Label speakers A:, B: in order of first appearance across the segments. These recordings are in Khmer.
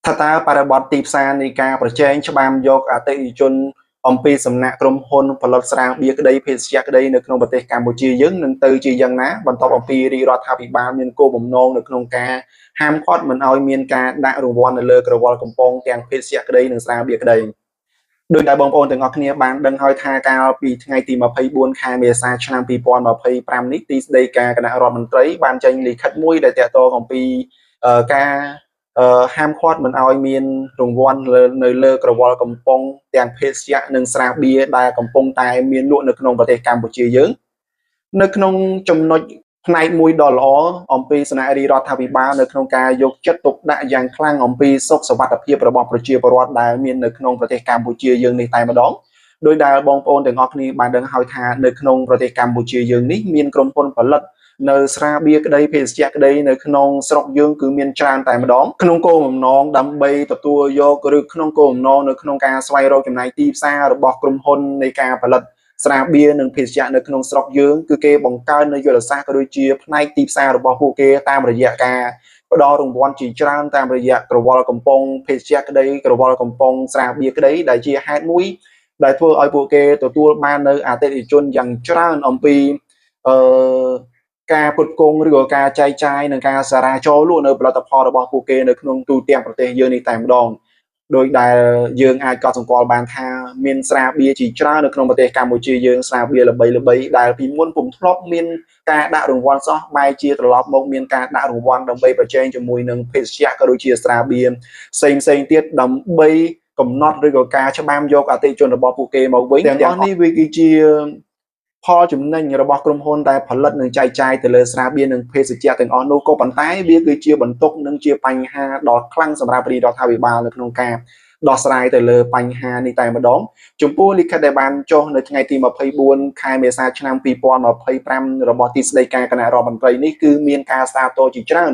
A: ថាតើបរិបទទីផ្សារនៃការប្រជែងច្បាមយកអតិថិជនអំពីសំណាក់ក្រុមហ៊ុនផលិតស្រាបៀរក្តីភេសជ្ជៈក្តីនៅក្នុងប្រទេសកម្ពុជាយើងនឹងទៅជាយ៉ាងណាបន្ទាប់អំពីរាជរដ្ឋាភិបាលមានគោលបំណងនៅក្នុងការហាមឃាត់មិនឲ្យមានការដាក់រង្វាន់នៅលើក្រវិលកំប៉ុងទាំងភេសជ្ជៈក្តីនិងស្រាបៀរក្តីដោយដែលបងប្អូនទាំងអស់គ្នាបានដឹងហើយថាកាលពីថ្ងៃទី24ខែមេសាឆ្នាំ2025នេះទីស្តីការគណៈរដ្ឋមន្ត្រីបានចេញលិខិតមួយដែលតាក់ទងអំពីការហាមឃាត់មិនឲ្យមានរង្វាន់នៅលើក្រវិលកំប៉ុងទាំងភេសជ្ជៈនិងស្រាបៀរដែលកំពុងតែមានលក់នៅក្នុងប្រទេសកម្ពុជាយើងនៅក្នុងចំណុចផ្នែកមួយដ៏ល្អអំពីសំណាក់រាជរដ្ឋាភិបាលនៅក្នុងការយកចិត្តទុកដាក់យ៉ាងខ្លាំងអំពីសុខសុវត្ថិភាពរបស់ប្រជាពលរដ្ឋដែលមាននៅក្នុងប្រទេសកម្ពុជាយើងនេះតែម្ដងដោយដែលបងប្អូនទាំងអស់គ្នាបានដឹងហើយថានៅក្នុងប្រទេសកម្ពុជាយើងនេះមានក្រុមហ៊ុនផលិតនៅស្រាបៀរក្តីភេសជ្ជៈក្តីនៅក្នុងស្រុកយើងគឺមានច្រើនតែម្ដងក្នុងគោលបំណងដើម្បីទទួលយកឬក្នុងគោលបំណងនៅក្នុងការស្វែងរកចំណាយទីផ្សាររបស់ក្រុមហ៊ុននៃការផលិតស្រាបៀរនិងភេសជ្ជៈនៅក្នុងស្រុកយើងគឺគេបង្កើននៅយុទ្ធសាស្ត្រក៏ដូចជាផ្នែកទីផ្សាររបស់ពួកគេតាមរយៈការផ្ដល់រង្វាន់ជាច្រើនតាមរយៈក្រវិលកំប៉ុងភេសជ្ជៈក្តីក្រវិលកំប៉ុងស្រាបៀរក្តីដែលជាហេតុមួយដែលធ្វើឲ្យពួកគេទទួលបាននៅអតិថិជនយ៉ាងច្រើនអំពីការផ្គត់ផ្គង់ឬក៏ការចែកចាយនិងការសារ៉ាចូលលក់នៅផលិតផលរបស់ពួកគេនៅក្នុងទូទាំងប្រទេសយើងនេះតែម្ដងដោយដែលយើងអាចកត់សម្គាល់បានថាមានស្រាបៀរជាច្រើននៅក្នុងប្រទេសកម្ពុជាយើងស្រាបៀរល្បីៗដែលពីមុនពុំធ្លាប់មានការដាក់រង្វាន់សោះបែរជាត្រឡប់មកមានការដាក់រង្វាន់ដើម្បីប្រជែងជាមួយនឹងភេសជ្ជៈក៏ដូចជាស្រាបៀរផ្សេងទៀតដើម្បីកំណត់ឬក៏ការច្បាមយកអតិថិជនរបស់ពួកគេមកវិញទាំងអស់នេះវាគឺជាផលចំណេញរបស់ក្រុមហ៊ុនដែលផលិតនិងចែកចាយទៅលើស្រាបៀរនិងភេសជ្ជៈទាំងអស់នោះក៏ប៉ុន្តែវាគឺជាបន្ទុកនិងជាបញ្ហាដ៏ខ្លាំងសម្រាប់រាជរដ្ឋាភិបាលនៅក្នុងការដោះស្រាយទៅលើបញ្ហានេះតែម្ដងចំពោះលិខិតដែលបានចុះនៅថ្ងៃទី24ខែមេសាឆ្នាំ2025របស់ទីស្តីការគណៈរដ្ឋមន្ត្រីនេះគឺមានការសាទរជាច្រើន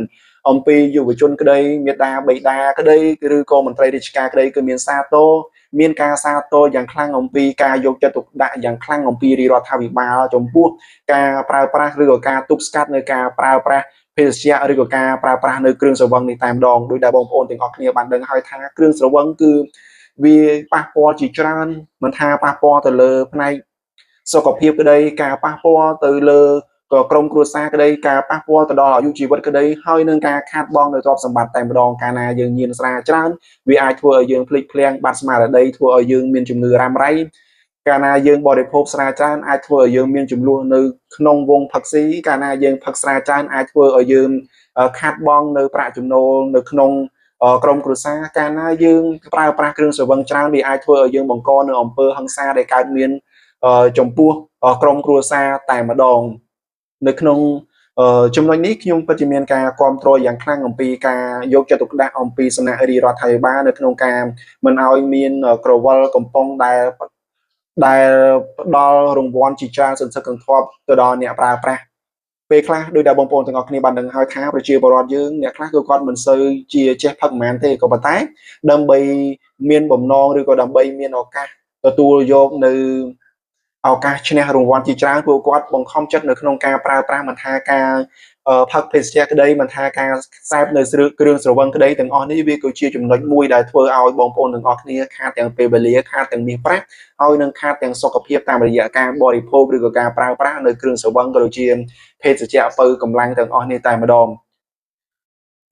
A: អំពីយុវជនក្តីមេដាបេដាក្តីឬក៏មន្ត្រីរាជការក្តីគឺមានការសាទរយ៉ាងខ្លាំងអំពីការយកចិត្តទុកដាក់យ៉ាងខ្លាំងអំពីរាជរដ្ឋាភិបាលចំពោះការប្រើប្រាស់ឬក៏ការទប់ស្កាត់នៅការប្រើប្រាស់ភេសជ្ជៈឬក៏ការប្រើប្រាស់នៅគ្រឿងស្រវឹងនេះតែម្ដងដោយដែលបងប្អូនទាំងអស់គ្នាបានដឹងហើយថាគ្រឿងស្រវឹងគឺវាប៉ះពាល់ជាច្រើនមិនថាប៉ះពាល់ទៅលើផ្នែកសុខភាពក្តីការប៉ះពាល់ទៅលើក៏ក្រុមគ្រួសារក្តីការប៉ះពាល់ទៅដល់អាយុជីវិតក្តីហើយនឹងការខាតបង់នៅទ្រព្យសម្បត្តិតែម្ដងកាលណាយើងញៀនស្រាច្រើនវាអាចធ្វើឲ្យយើងភ្លេចភ្លាំងបាត់ស្មារតីធ្វើឲ្យយើងមានជំងឺរ៉ាំរ៉ៃកាលណាយើងបរិភោគស្រាច្រើនអាចធ្វើឲ្យយើងមានចំនួននៅក្នុងវងផឹកស៊ីកាលណាយើងផឹកស្រាច្រើនអាចធ្វើឲ្យយើងខាតបង់នៅប្រាក់ចំណូលនៅក្នុងក្រុមគ្រួសារកាលណាយើងប្រើប្រាស់គ្រឿងស្រវឹងច្រើនវាអាចធ្វើឲ្យយើងបង្កនៅអំពើហិង្សាដែលកើតមានចំពោះក្រុមគ្រួសារតែម្ដងនៅក្នុងចំណុចនេះខ្ញុំពិតជាមានការគាំទ្រយ៉ាងខ្លាំងអំពីការយកចិត្តទុកដាក់អំពីសំណាក់រាជរដ្ឋាភិបាលនៅក្នុងការមិនឲ្យមានក្រវិលកំប៉ុងដែលផ្ដល់រង្វាន់ជាច្រើនសន្ធឹកសន្ធាប់ទៅដល់អ្នកប្រើប្រាស់ពេលខ្លះដោយដែលបងប្អូនទាំងអស់គ្នាបានដឹងហើយថាប្រជាពលរដ្ឋយើងអ្នកខ្លះគឺគាត់មិនសូវជាចេះផឹកប៉ុន្មានទេក៏ប៉ុន្តែដើម្បីមានបំណងឬក៏ដើម្បីមានឱកាសទទួលយកនៅឱកាសឈ្នះរង្វាន់ជាច្រើនពួកគាត់បង្ខំចិត្តនៅក្នុងការប្រើប្រាស់មិនថាការផឹកភេសជ្ជៈក្តីមិនថាការខ្សែបនៅគ្រឿងស្រវឹងក្តីទាំងអស់នេះវាគឺជាចំណុចមួយដែលធ្វើឲ្យបងប្អូនទាំងអស់គ្នាខាតទាំងពេលវេលាខាតទាំងមាសប្រាក់ហើយនឹងខាតទាំងសុខភាពតាមរយៈការបរិភោគឬក៏ការប្រើប្រាស់នៅគ្រឿងស្រវឹងក៏ដូចជាភេសជ្ជៈបើកម្លាំងទាំងអស់នេះតែម្ដង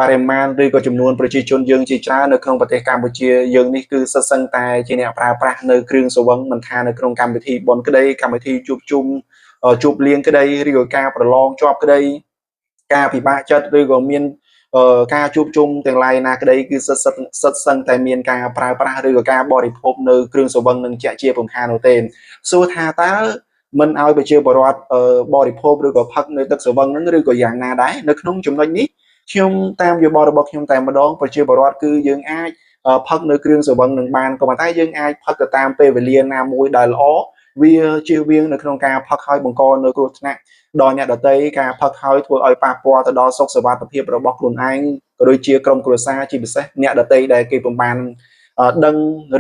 A: បរិមាណឬក៏ចំនួនប្រជាជនយើងជាច្រើននៅក្នុងប្រទេសកម្ពុជាយើងនេះគឺសិតសឹងតែជាអ្នកប្រើប្រាស់នៅគ្រឿងស្រវឹងមិនថានៅក្នុងកម្មវិធីបុណ្យក្តីកម្មវិធីជួបជុំជួបលៀងក្តីឬក៏ការប្រឡងជាប់ក្តីការពិបាកចិត្តឬក៏មានការជួបជុំទាំងឡាយណាក្តីគឺសិតសឹងតែមានការប្រើប្រាស់ឬក៏ការបរិភោគនៅគ្រឿងស្រវឹងនឹងជាពំខាននោះទេសួរថាតើមិនឲ្យប្រជាពលរដ្ឋបរិភោគឬក៏ផឹកនៅទឹកស្រវឹងហ្នឹងឬក៏យ៉ាងណាដែរនៅក្នុងចំណុចនេះខ្ញុំតាមយោបល់របស់ខ្ញុំតែម្ដងប្រជាពលរដ្ឋគឺយើងអាចផឹកនៅគ្រឿងស្រវឹងនឹងបានក៏ប៉ុន្តែយើងអាចផឹកទៅតាមពេលវេលាណាមួយដែលល្អវាជៀសវាងនៅក្នុងការផឹកឲ្យបង្កនៅគ្រោះថ្នាក់ដល់អ្នកដទៃការផឹកឲ្យធ្វើឲ្យប៉ះពាល់ទៅដល់សុខសុវត្ថិភាពរបស់ខ្លួនឯងក៏ដូចជាក្រុមគ្រួសារជាពិសេសអ្នកដទៃដែលគេពុំបាន ដឹង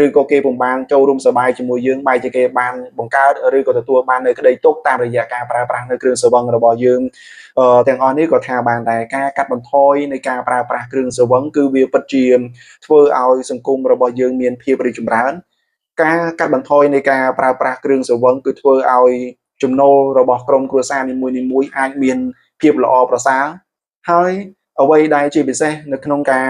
A: ឬក៏គេពុំបានចូលរួមសប្បាយជាមួយយើងបែរជាគេបានបង្កើតឬក៏ទទួលបាននៅក្តីទុកតាមរយៈការប្រើប្រាស់នៅគ្រឿងស្រវឹងរបស់យើងទាំងអស់នេះក៏ថាបានដែរការកាត់បន្ថយនៃការប្រើប្រាស់គ្រឿងស្រវឹងគឺវាពិតជាធ្វើឲ្យសង្គមរបស់យើងមានភាពរីកចម្រើនការកាត់បន្ថយនៃការប្រើប្រាស់គ្រឿងស្រវឹងគឺធ្វើឲ្យចំណូលរបស់ក្រុមគ្រួសារនីមួយៗអាចមានភាពល្អប្រសើរហើយអ្វីដែលជាពិសេសនៅក្នុងការ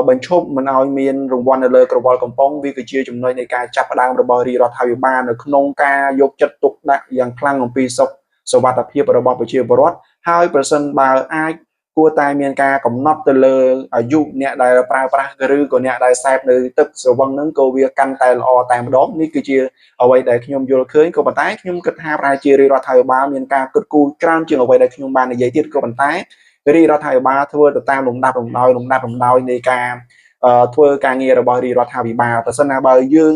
A: បញ្ឈប់មិនឲ្យមានរង្វាន់នៅលើក្រវិលកំប៉ុងវាគឺជាចំណុចនៃការចាប់ផ្ដើមរបស់រាជរដ្ឋាភិបាលនៅក្នុងការយកចិត្តទុកដាក់យ៉ាងខ្លាំងអំពីសុខសុវត្ថិភាពរបស់ប្រជាពលរដ្ឋហើយប្រសិនបើអាចគួរតែមានការកំណត់ទៅលើអាយុអ្នកដែលប្រើប្រាស់ឬក៏អ្នកដែលសេពនៅទឹកស្រវឹងហ្នឹងក៏វាកាន់តែល្អតែម្ដងនេះគឺជាអ្វីដែលខ្ញុំយល់ឃើញក៏ប៉ុន្តែខ្ញុំគិតថាប្រហែលជារាជរដ្ឋាភិបាលមានការគិតគូរច្រើនជាងអ្វីដែលខ្ញុំបាននិយាយទៀតក៏ប៉ុន្តែរាជរដ្ឋាភិបាលធ្វើទៅតាមលំដាប់លំដោយនៃការធ្វើការងាររបស់រាជរដ្ឋាភិបាលបើសិនណាបើយើង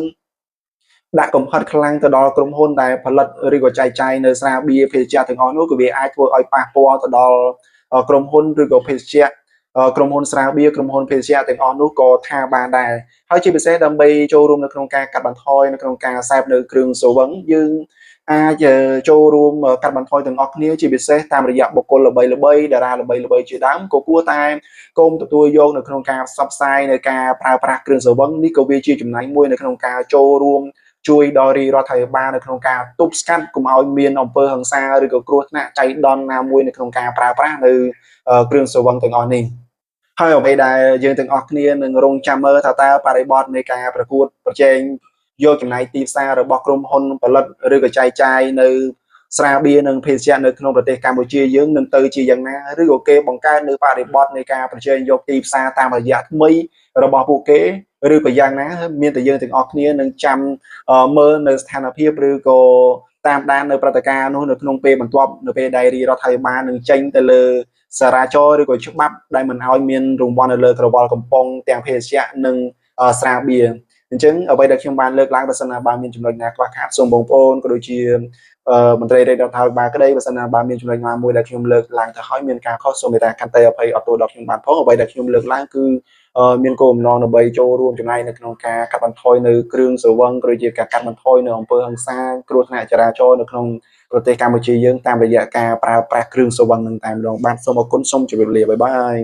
A: ដាក់កំហិតខ្លាំងទៅដល់ក្រុមហ៊ុនដែលផលិតឬក៏ចែកចាយនៅស្រាបៀរភេសជ្ជៈទាំងអស់នោះក៏វាអាចធ្វើឲ្យប៉ះពាល់ទៅដល់ក្រុមហ៊ុនឬក៏ភេសជ្ជៈក្រុមហ៊ុនស្រាបៀរក្រុមហ៊ុនភេសជ្ជៈទាំងអស់នោះក៏ថាបានដែរហើយជាពិសេសដើម្បីចូលរួមនៅក្នុងការកាត់បន្ថយនៅក្នុងការសេពនៅគ្រឿងស្រវឹងយើងអាចចូលរួមកាត់បន្ថយទាំងអស់គ្នាជាពិសេសតាមរយៈបុគ្គលល្បីៗតារាល្បីៗជាដើមក៏គួរតែកុំទទួលយកនៅក្នុងការផ្សព្វផ្សាយនៅការប្រើប្រាស់គ្រឿងស្រវឹងនេះក៏វាជាចំណែកមួយនៅក្នុងការចូលរួមជួយដល់រាជរដ្ឋាភិបាលនៅក្នុងការទប់ស្កាត់កុំឲ្យមានអំពើហិង្សាឬក៏គ្រោះថ្នាក់ចៃដន្យណាមួយនៅក្នុងការប្រើប្រាស់នៅគ្រឿងស្រវឹងទាំងអស់នេះហើយអ្វីដែលយើងទាំងអស់គ្នានឹងរងចាំមើលថាតើបរិបទនៃការប្រកួតប្រជែងយកចំណាយទីផ្សាររបស់ក្រុមហ៊ុនផលិតឬក៏ចែកចាយនៅស្រាបៀរនិងភេសជ្ជៈនៅក្នុងប្រទេសកម្ពុជាយើងនឹងទៅជាយ៉ាងណាឬក៏គេបង្កើតនៅបរិបទនៃការប្រជែងយកទីផ្សារតាមរយៈថ្មីរបស់ពួកគេឬក៏យ៉ាងណាមានតែយើងទាំងអស់គ្នានឹងចាំមើលនៅស្ថានភាពឬក៏តាមដាននៅព្រឹត្តិការណ៍នោះនៅក្នុងពេលបន្ទាប់នៅពេលដែលរាជរដ្ឋាភិបាលនឹងចេញទៅលើសារាចរឬក៏ច្បាប់ដែលមិនឲ្យមានរង្វាន់នៅលើក្រវិលកំប៉ុងទាំងភេសជ្ជៈនិងស្រាបៀរអញ្ចឹងអ្វីដែលខ្ញុំបានលើកឡើងបើសិនណាបើមានចំណុចណាខ្វះខាតសូមបងប្អូនក៏ដូចជាមន្ត្រីរាជរដ្ឋាភិបាលក្តីបើសិនណាបើមានចំណុចណាមួយដែលខ្ញុំលើកឡើងទៅហើយមានការខុសសូមមេត្តាខន្តីអភ័យអត់ទោសដល់ខ្ញុំបានផងអ្វីដែលខ្ញុំលើកឡើងគឺមានគោលបំណងដើម្បីចូលរួមចំណែកនៅក្នុងការកាត់បន្ថយនៅគ្រឿងស្រវឹងក៏ដូចជាការកាត់បន្ថយនៅអំពើហិង្សាគ្រោះថ្នាក់ចរាចរណ៍នៅក្នុងប្រទេសកម្ពុជាយើងតាមរយៈការប្រើប្រាស់គ្រឿងស្រវឹងនឹងតែម្ដងបាទសូមអរគុណសូមជម្រាបលាបាយបាយ